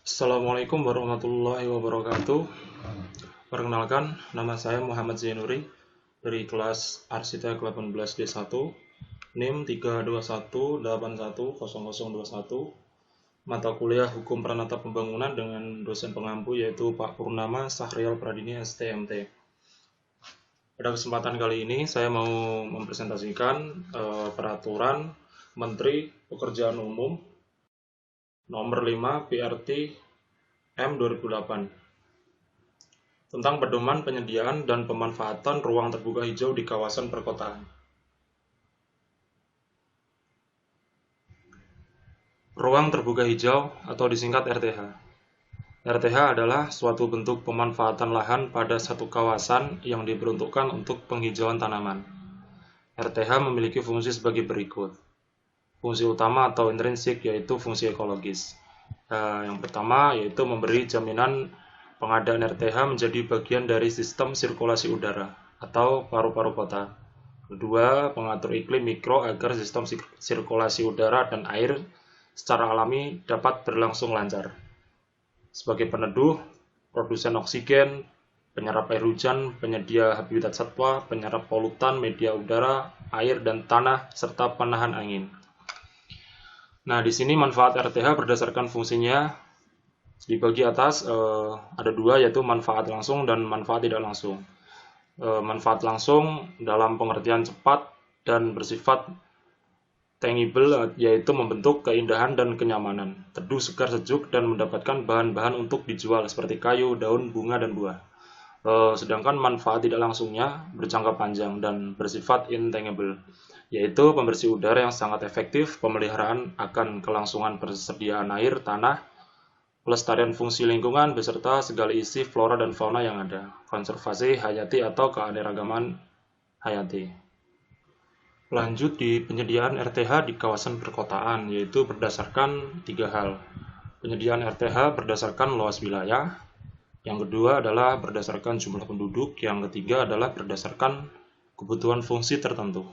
Assalamualaikum warahmatullahi wabarakatuh. Perkenalkan, nama saya Muhammad Zainuri dari kelas Arsitek 18D1, NIM 321810021, mata kuliah Hukum Peranata Pembangunan dengan dosen pengampu yaitu Pak Purnama Sahrial Pradini STMT. Pada kesempatan kali ini saya mau mempresentasikan peraturan Menteri Pekerjaan Umum nomor 5 PRT M 2008 tentang pedoman penyediaan dan pemanfaatan ruang terbuka hijau di kawasan perkotaan. Ruang terbuka hijau atau disingkat RTH. RTH adalah suatu bentuk pemanfaatan lahan pada satu kawasan yang diperuntukkan untuk penghijauan tanaman. RTH memiliki fungsi sebagai berikut. Fungsi utama atau intrinsik yaitu fungsi ekologis. Yang pertama yaitu memberi jaminan pengadaan RTH menjadi bagian dari sistem sirkulasi udara atau paru-paru kota. Kedua, pengatur iklim mikro agar sistem sirkulasi udara dan air secara alami dapat berlangsung lancar. Sebagai peneduh, produsen oksigen, penyerap air hujan, penyedia habitat satwa, penyerap polutan media udara, air dan tanah, serta penahan angin. Nah, di sini manfaat RTH berdasarkan fungsinya dibagi atas ada dua, yaitu manfaat langsung dan manfaat tidak langsung. Manfaat langsung dalam pengertian cepat dan bersifat tangible, yaitu membentuk keindahan dan kenyamanan, teduh, segar, sejuk, dan mendapatkan bahan-bahan untuk dijual seperti kayu, daun, bunga, dan buah. Sedangkan manfaat tidak langsungnya berjangka panjang dan bersifat intangible, yaitu pembersih udara yang sangat efektif, pemeliharaan akan kelangsungan persediaan air, tanah, pelestarian fungsi lingkungan beserta segala isi flora dan fauna yang ada, konservasi hayati atau keanekaragaman hayati. Lanjut di penyediaan RTH di kawasan perkotaan, yaitu berdasarkan tiga hal. Penyediaan RTH berdasarkan luas wilayah, yang kedua adalah berdasarkan jumlah penduduk, yang ketiga adalah berdasarkan kebutuhan fungsi tertentu.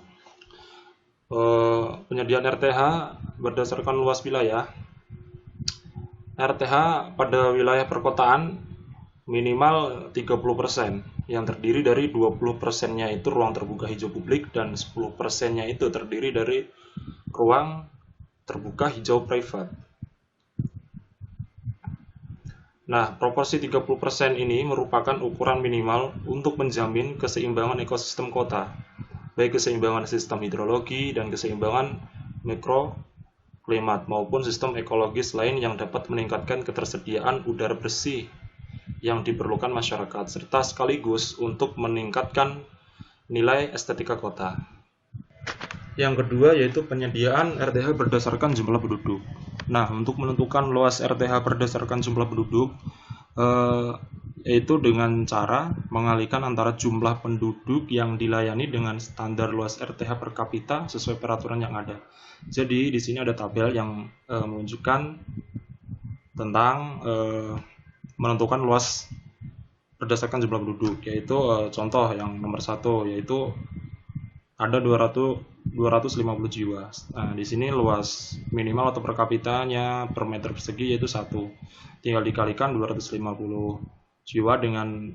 Penyediaan RTH berdasarkan luas wilayah. RTH pada wilayah perkotaan minimal 30%, yang terdiri dari 20%-nya itu ruang terbuka hijau publik dan 10%-nya itu terdiri dari ruang terbuka hijau privat. Nah, proporsi 30% ini merupakan ukuran minimal untuk menjamin keseimbangan ekosistem kota, baik keseimbangan sistem hidrologi dan keseimbangan mikroklimat maupun sistem ekologis lain yang dapat meningkatkan ketersediaan udara bersih yang diperlukan masyarakat, serta sekaligus untuk meningkatkan nilai estetika kota. Yang kedua yaitu penyediaan RTH berdasarkan jumlah penduduk. Nah, untuk menentukan luas RTH berdasarkan jumlah penduduk, yaitu dengan cara mengalihkan antara jumlah penduduk yang dilayani dengan standar luas RTH per kapita sesuai peraturan yang ada. Jadi di sini ada tabel yang menunjukkan tentang menentukan luas berdasarkan jumlah penduduk, yaitu contoh yang nomor 1 yaitu ada 250 jiwa. Nah, di sini luas minimal atau per kapitanya per meter persegi yaitu 1. Tinggal dikalikan 250 jiwa dengan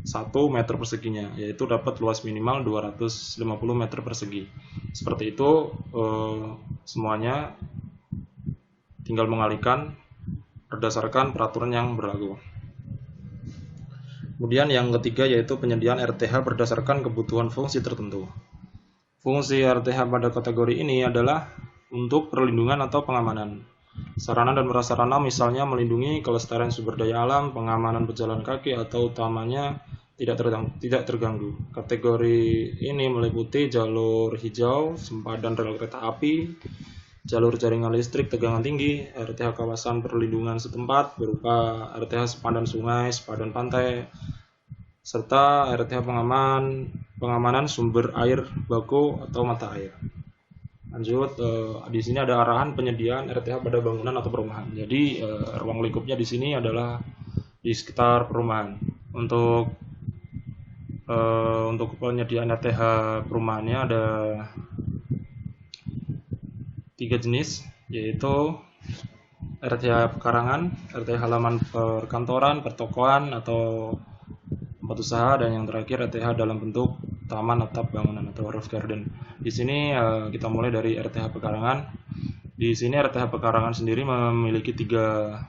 1 meter perseginya, yaitu dapat luas minimal 250 meter persegi. Seperti itu semuanya tinggal mengalihkan berdasarkan peraturan yang berlaku. Kemudian yang ketiga yaitu penyediaan RTH berdasarkan kebutuhan fungsi tertentu. Fungsi RTH pada kategori ini adalah untuk perlindungan atau pengamanan. Sarana dan prasarana misalnya melindungi kelestarian sumber daya alam, pengamanan pejalan kaki atau utamanya tidak terganggu. Kategori ini meliputi jalur hijau, sempadan rel kereta api, jalur jaringan listrik tegangan tinggi, RTH kawasan perlindungan setempat berupa RTH sepadan sungai, sepadan pantai, serta RTH pengamanan sumber air baku atau mata air. Lanjut, di sini ada arahan penyediaan RTH pada bangunan atau perumahan. Jadi ruang lingkupnya di sini adalah di sekitar perumahan. Untuk penyediaan RTH perumahannya ada 3 jenis, yaitu RTH pekarangan, RTH halaman perkantoran, pertokoan atau tempat usaha, dan yang terakhir RTH dalam bentuk taman, atap bangunan atau roof garden. Di sini kita mulai dari RTH pekarangan. Di sini RTH pekarangan sendiri memiliki 3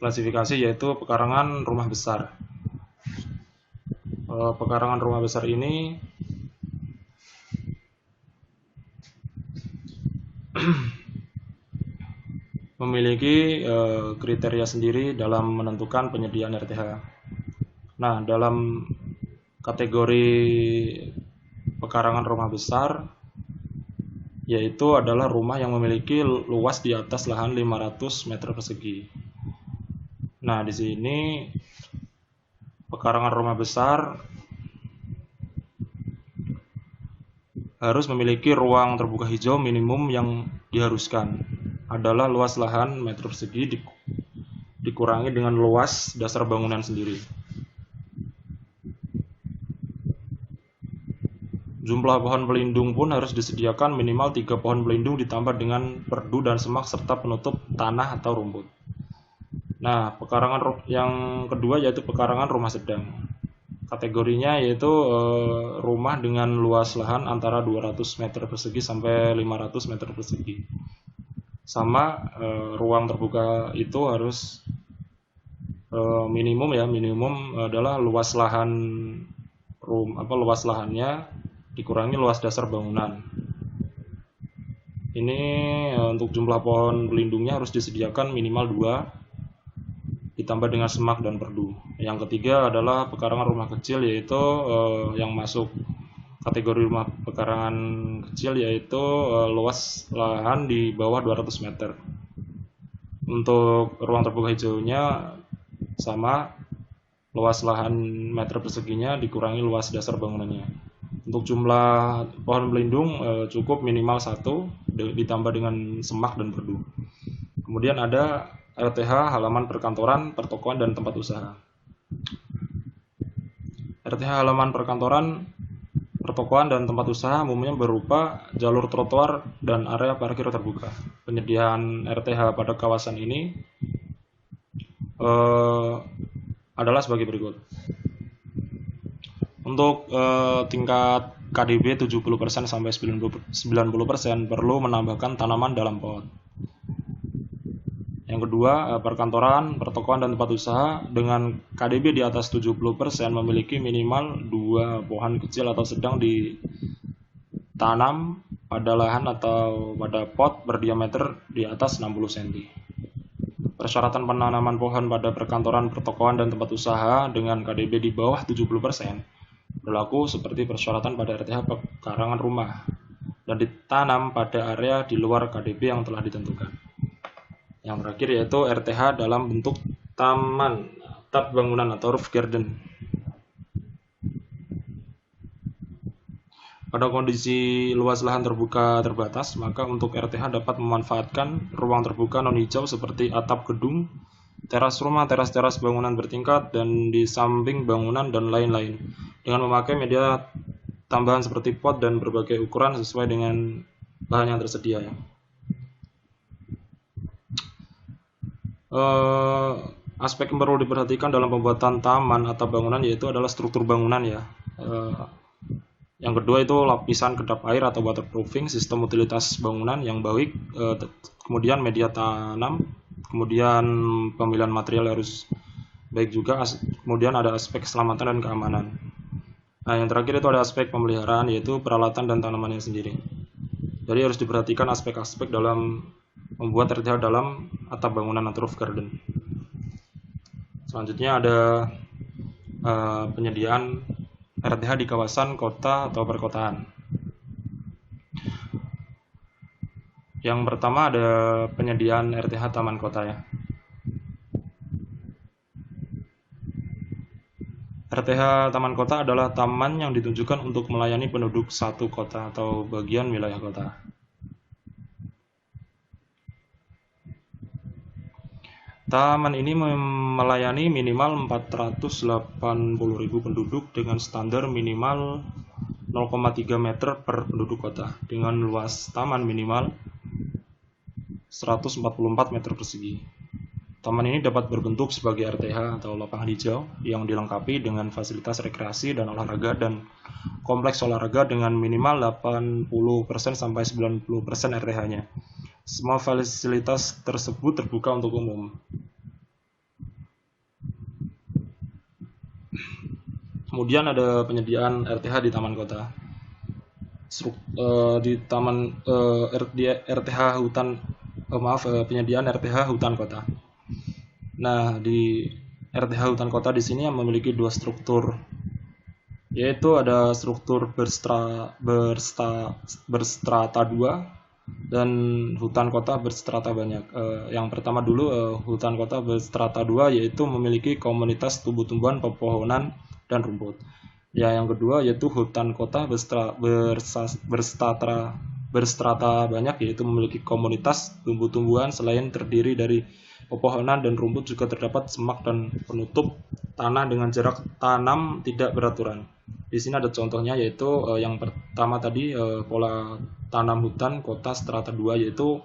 klasifikasi, yaitu pekarangan rumah besar. Pekarangan rumah besar ini memiliki kriteria sendiri dalam menentukan penyediaan RTH. Nah, dalam kategori pekarangan rumah besar, yaitu adalah rumah yang memiliki luas di atas lahan 500 meter persegi. Nah, di sini pekarangan rumah besar harus memiliki ruang terbuka hijau minimum yang diharuskan adalah luas lahan meter persegi dikurangi dengan luas dasar bangunan sendiri. Jumlah pohon pelindung pun harus disediakan minimal 3 pohon pelindung ditambah dengan perdu dan semak serta penutup tanah atau rumput. Nah, pekarangan yang kedua yaitu pekarangan rumah sedang. Kategorinya yaitu rumah dengan luas lahan antara 200 meter persegi sampai 500 meter persegi. Sama ruang terbuka itu harus minimum adalah luas lahan luas lahannya dikurangi luas dasar bangunan. Ini untuk jumlah pohon pelindungnya harus disediakan minimal 2 ditambah dengan semak dan perdu. Yang ketiga adalah pekarangan rumah kecil, yaitu yang masuk kategori rumah pekarangan kecil, yaitu luas lahan di bawah 200 meter. Untuk ruang terbuka hijaunya sama, luas lahan meter perseginya dikurangi luas dasar bangunannya. Untuk jumlah pohon pelindung cukup minimal 1 ditambah dengan semak dan perdu. Kemudian ada RTH halaman perkantoran, pertokoan, dan tempat usaha. RTH halaman perkantoran, pertokoan, dan tempat usaha umumnya berupa jalur trotoar dan area parkir terbuka. Penyediaan RTH pada kawasan ini adalah sebagai berikut. Untuk tingkat KDB 70% sampai 90% perlu menambahkan tanaman dalam pot. Yang kedua, perkantoran, pertokoan, dan tempat usaha dengan KDB di atas 70% memiliki minimal 2 pohon kecil atau sedang ditanam pada lahan atau pada pot berdiameter di atas 60 cm. Persyaratan penanaman pohon pada perkantoran, pertokoan, dan tempat usaha dengan KDB di bawah 70% berlaku seperti persyaratan pada RTH pekarangan rumah dan ditanam pada area di luar KDB yang telah ditentukan. Yang terakhir yaitu RTH dalam bentuk taman, atap bangunan atau roof garden. Pada kondisi luas lahan terbuka terbatas, maka untuk RTH dapat memanfaatkan ruang terbuka non-hijau seperti atap gedung, teras rumah, teras-teras bangunan bertingkat, dan di samping bangunan, dan lain-lain, dengan memakai media tambahan seperti pot dan berbagai ukuran sesuai dengan bahan yang tersedia. Aspek yang perlu diperhatikan dalam pembuatan taman atau bangunan yaitu adalah struktur bangunan ya. Yang kedua itu lapisan kedap air atau waterproofing, sistem utilitas bangunan yang baik, kemudian media tanam, kemudian pemilihan material harus baik juga, kemudian ada aspek keselamatan dan keamanan. Nah, yang terakhir itu ada aspek pemeliharaan, yaitu peralatan dan tanamannya sendiri. Jadi harus diperhatikan aspek-aspek dalam membuat RTH dalam atap bangunan atau roof garden. Selanjutnya ada penyediaan RTH di kawasan kota atau perkotaan. Yang pertama ada penyediaan RTH taman kota ya. RTH taman kota adalah taman yang ditujukan untuk melayani penduduk satu kota atau bagian wilayah kota. Taman ini melayani minimal 480.000 penduduk dengan standar minimal 0,3 meter per penduduk kota, dengan luas taman minimal 144 meter persegi. Taman ini dapat berbentuk sebagai RTH atau lapangan hijau yang dilengkapi dengan fasilitas rekreasi dan olahraga dan kompleks olahraga dengan minimal 80% sampai 90% RTH-nya. Semua fasilitas tersebut terbuka untuk umum. Kemudian ada penyediaan RTH di taman kota. Penyediaan RTH hutan kota. Nah, di RTH hutan kota di sini memiliki dua struktur, yaitu ada struktur berstrata 2 dan hutan kota berstrata banyak. Yang pertama dulu, hutan kota berstrata 2 yaitu memiliki komunitas tumbuh-tumbuhan, pepohonan, dan rumput. Ya, yang kedua yaitu hutan kota berstrata banyak, yaitu memiliki komunitas tumbuh-tumbuhan selain terdiri dari pepohonan dan rumput juga terdapat semak dan penutup tanah dengan jarak tanam tidak beraturan. Di sini ada contohnya, yaitu yang pertama tadi pola tanam hutan kota strata 2 yaitu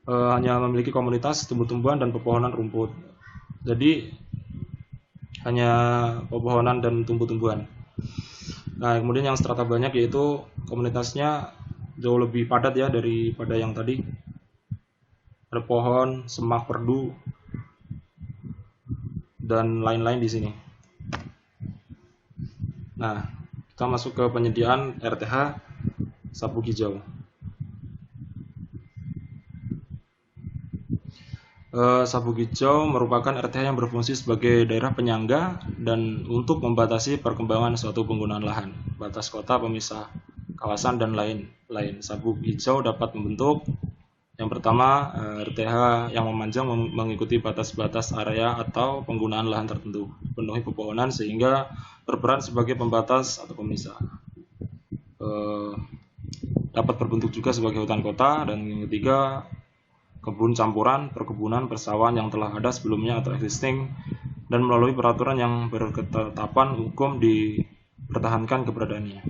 hanya memiliki komunitas tumbuh-tumbuhan dan pepohonan rumput. Jadi hanya pepohonan dan tumbuh-tumbuhan. Nah, kemudian yang strata banyak yaitu komunitasnya jauh lebih padat ya daripada yang tadi. Ada pohon, semak, perdu, dan lain-lain di sini. Nah, kita masuk ke penyediaan RTH sabuk hijau. Sabuk hijau merupakan RTH yang berfungsi sebagai daerah penyangga dan untuk membatasi perkembangan suatu penggunaan lahan, batas kota, pemisah kawasan, dan lain-lain. Sabuk hijau dapat membentuk yang pertama, RTH yang memanjang mengikuti batas-batas area atau penggunaan lahan tertentu, penuhi pepohonan sehingga berperan sebagai pembatas atau pemisah. Dapat berbentuk juga sebagai hutan kota. Dan yang ketiga, kebun campuran, perkebunan, persawahan yang telah ada sebelumnya atau existing dan melalui peraturan yang berketetapan hukum dipertahankan keberadaannya.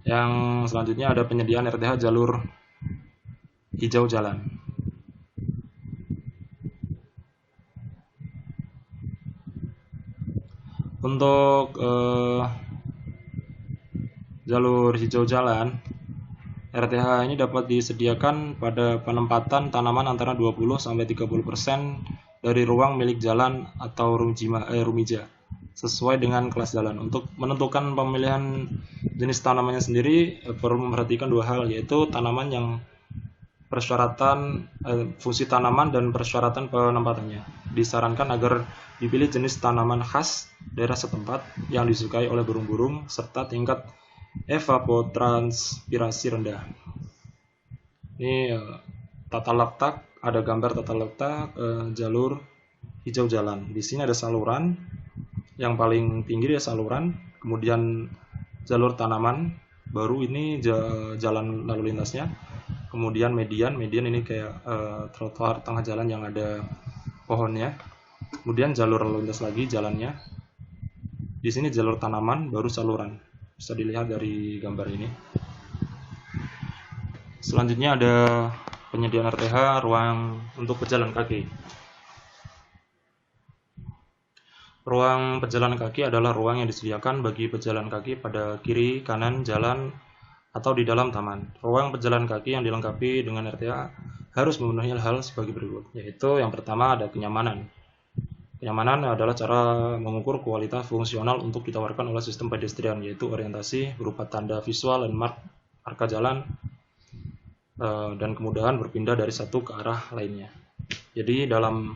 Yang selanjutnya ada penyediaan RTH jalur hijau jalan. Untuk jalur hijau jalan, RTH ini dapat disediakan pada penempatan tanaman antara 20-30% dari ruang milik jalan atau rumija sesuai dengan kelas jalan. Untuk menentukan pemilihan jenis tanamannya sendiri perlu memperhatikan dua hal, yaitu tanaman yang fungsi tanaman dan persyaratan penempatannya. Disarankan agar dipilih jenis tanaman khas daerah setempat yang disukai oleh burung-burung serta tingkat evapotranspirasi rendah. Ini tata letak, ada gambar tata letak jalur hijau jalan. Di sini ada saluran, yang paling tinggi ada saluran, kemudian jalur tanaman, baru ini jalan lalu lintasnya. Kemudian median ini kayak trotoar tengah jalan yang ada pohonnya. Kemudian jalur lalu lintas lagi jalannya. Di sini jalur tanaman, baru saluran. Bisa dilihat dari gambar ini. Selanjutnya ada penyediaan RTH ruang untuk pejalan kaki. Ruang pejalan kaki adalah ruang yang disediakan bagi pejalan kaki pada kiri, kanan, jalan, atau di dalam taman. Ruang pejalan kaki yang dilengkapi dengan RTH harus memenuhi hal sebagai berikut, yaitu yang pertama ada kenyamanan. Kenyamanan adalah cara mengukur kualitas fungsional untuk ditawarkan oleh sistem pedestrian, yaitu orientasi berupa tanda visual, landmark, marka jalan, dan kemudahan berpindah dari satu ke arah lainnya. Jadi dalam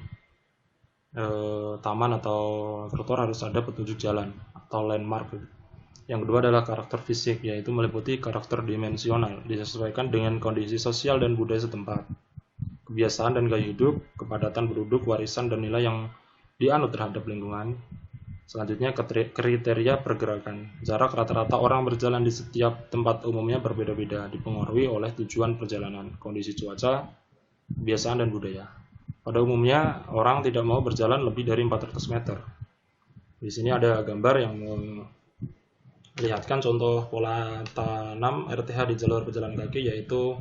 taman atau trotoar harus ada petunjuk jalan atau landmark. Yang kedua adalah karakter fisik, yaitu meliputi karakter dimensional, disesuaikan dengan kondisi sosial dan budaya setempat, kebiasaan dan gaya hidup, kepadatan penduduk, warisan, dan nilai yang dianut terhadap lingkungan. Selanjutnya kriteria pergerakan. Jarak rata-rata orang berjalan di setiap tempat umumnya berbeda-beda, dipengaruhi oleh tujuan perjalanan, kondisi cuaca, kebiasaan, dan budaya. Pada umumnya, orang tidak mau berjalan lebih dari 400 meter. Di sini ada gambar yang melihatkan contoh pola tanam RTH di jalur pejalan kaki, yaitu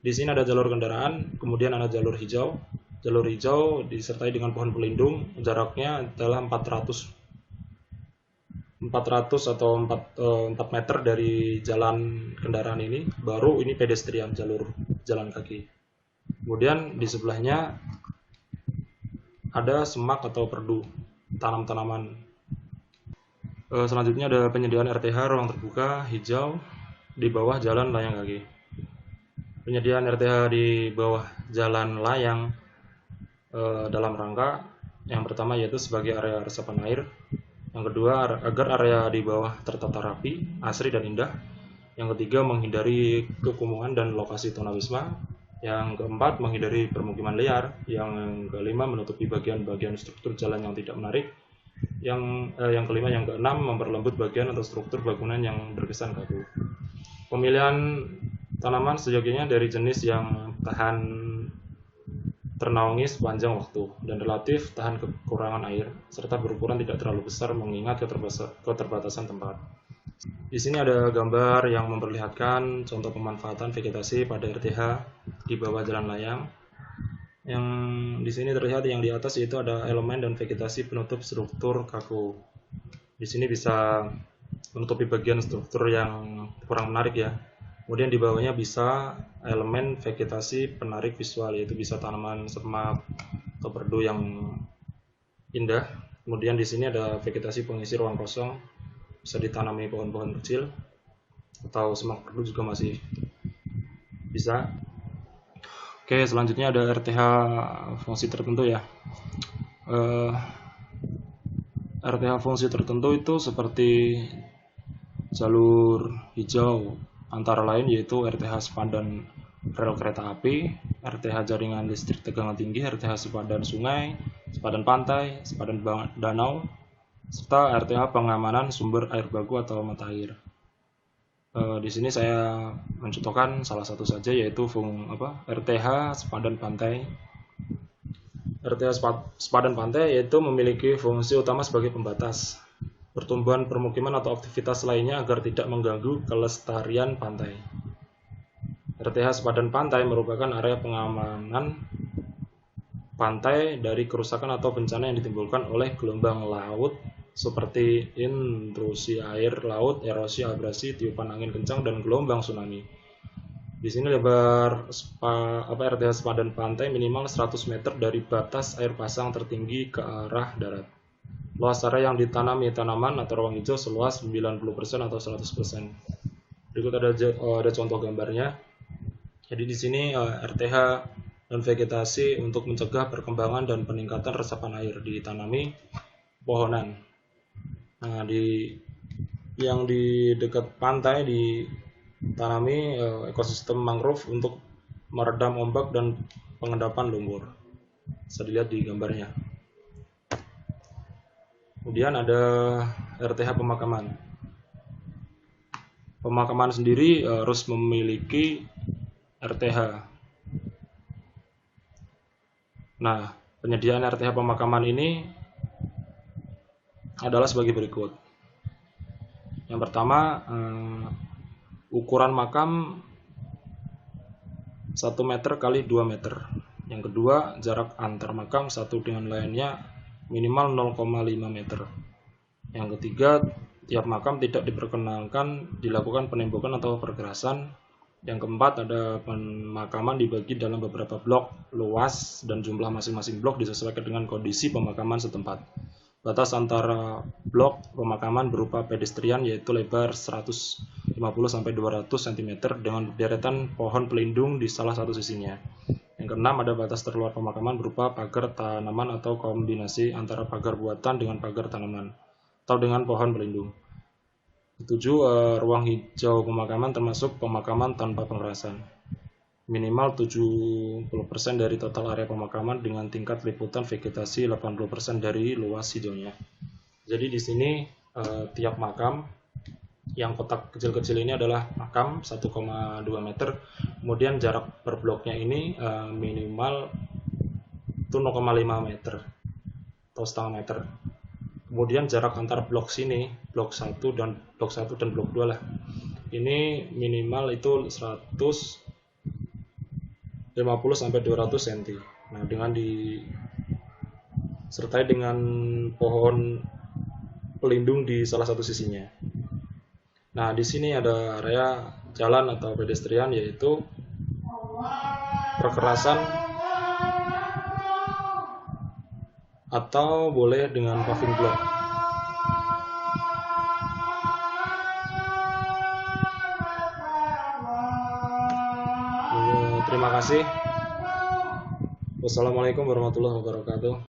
Di sini ada jalur kendaraan, kemudian ada jalur hijau. Jalur hijau disertai dengan pohon pelindung, jaraknya adalah 400 atau 4 meter dari jalan kendaraan ini, baru ini pedestrian, jalur jalan kaki. Kemudian di sebelahnya ada semak atau perdu, tanam tanaman. Selanjutnya ada penyediaan RTH ruang terbuka hijau di bawah jalan layang kaki. Penyediaan RTH di bawah jalan layang dalam rangka yang pertama yaitu sebagai area resapan air, yang kedua agar area di bawah tertata rapi, asri dan indah, yang ketiga menghindari kekumuhan dan lokasi tunawisma, yang keempat menghindari permukiman liar, yang kelima menutupi bagian-bagian struktur jalan yang tidak menarik, yang kelima yang keenam memperlembut bagian atau struktur bangunan yang berkesan kaku. Pemilihan tanaman seyogianya dari jenis yang tahan ternaungi sepanjang waktu dan relatif tahan kekurangan air, serta berukuran tidak terlalu besar mengingat keterbatasan tempat. Di sini ada gambar yang memperlihatkan contoh pemanfaatan vegetasi pada RTH di bawah jalan layang. Yang di sini terlihat yang di atas itu ada elemen dan vegetasi penutup struktur kaku. Di sini bisa menutupi bagian struktur yang kurang menarik ya. Kemudian di bawahnya bisa elemen vegetasi penarik visual, yaitu bisa tanaman semak atau perdu yang indah. Kemudian di sini ada vegetasi pengisi ruang kosong, bisa ditanami pohon-pohon kecil atau semak perdu juga masih bisa. Oke, selanjutnya ada RTH fungsi tertentu ya. RTH fungsi tertentu itu seperti jalur hijau, antara lain yaitu RTH sepadan rel kereta api, RTH jaringan listrik tegangan tinggi, RTH sepadan sungai, sepadan pantai, sepadan danau, serta RTH pengamanan sumber air baku atau mata air. Di sini saya mencontohkan salah satu saja yaitu RTH sepadan pantai. RTH sepadan pantai yaitu memiliki fungsi utama sebagai pembatas pertumbuhan permukiman atau aktivitas lainnya agar tidak mengganggu kelestarian pantai. RTH sepadan pantai merupakan area pengamanan pantai dari kerusakan atau bencana yang ditimbulkan oleh gelombang laut seperti intrusi air laut, erosi, abrasi, tiupan angin kencang, dan gelombang tsunami. Di sini lebar RTH sepadan pantai minimal 100 meter dari batas air pasang tertinggi ke arah darat. Luas area yang ditanami tanaman atau ruang hijau seluas 90% atau 100%. Berikut ada contoh gambarnya. Jadi di sini RTH dan vegetasi untuk mencegah perkembangan dan peningkatan resapan air ditanami pohonan. Nah, yang di dekat pantai ditanami ekosistem mangrove untuk meredam ombak dan pengendapan lumpur. Bisa dilihat di gambarnya. Kemudian ada RTH pemakaman. Pemakaman sendiri harus memiliki RTH. Nah, penyediaan RTH pemakaman ini adalah sebagai berikut. Yang pertama, ukuran makam 1 meter kali 2 meter. Yang kedua, jarak antar makam satu dengan lainnya minimal 0,5 meter. Yang ketiga, tiap makam tidak diperkenankan dilakukan penembakan atau pergerasan. Yang keempat, ada pemakaman dibagi dalam beberapa blok luas dan jumlah masing-masing blok disesuaikan dengan kondisi pemakaman setempat. Batas antara blok pemakaman berupa pedestrian yaitu lebar 150-200 cm dengan deretan pohon pelindung di salah satu sisinya. Yang keenam, ada batas terluar pemakaman berupa pagar tanaman atau kombinasi antara pagar buatan dengan pagar tanaman atau dengan pohon pelindung. 7. Ruang hijau pemakaman termasuk pemakaman tanpa pengerasan. Minimal 70% dari total area pemakaman dengan tingkat liputan vegetasi 80% dari luas hijaunya. Jadi di sini tiap makam yang kotak kecil-kecil ini adalah makam 1,2 meter. Kemudian jarak per bloknya ini minimal itu 0,5 meter atau setengah meter. Kemudian jarak antar blok sini, blok 1 dan blok 2 lah. Ini minimal itu 100 50-200 cm. Nah, dengan disertai dengan pohon pelindung di salah satu sisinya. Nah, di sini ada area jalan atau pedestrian, yaitu perkerasan atau boleh dengan paving block. Terima kasih. Wassalamualaikum warahmatullahi wabarakatuh.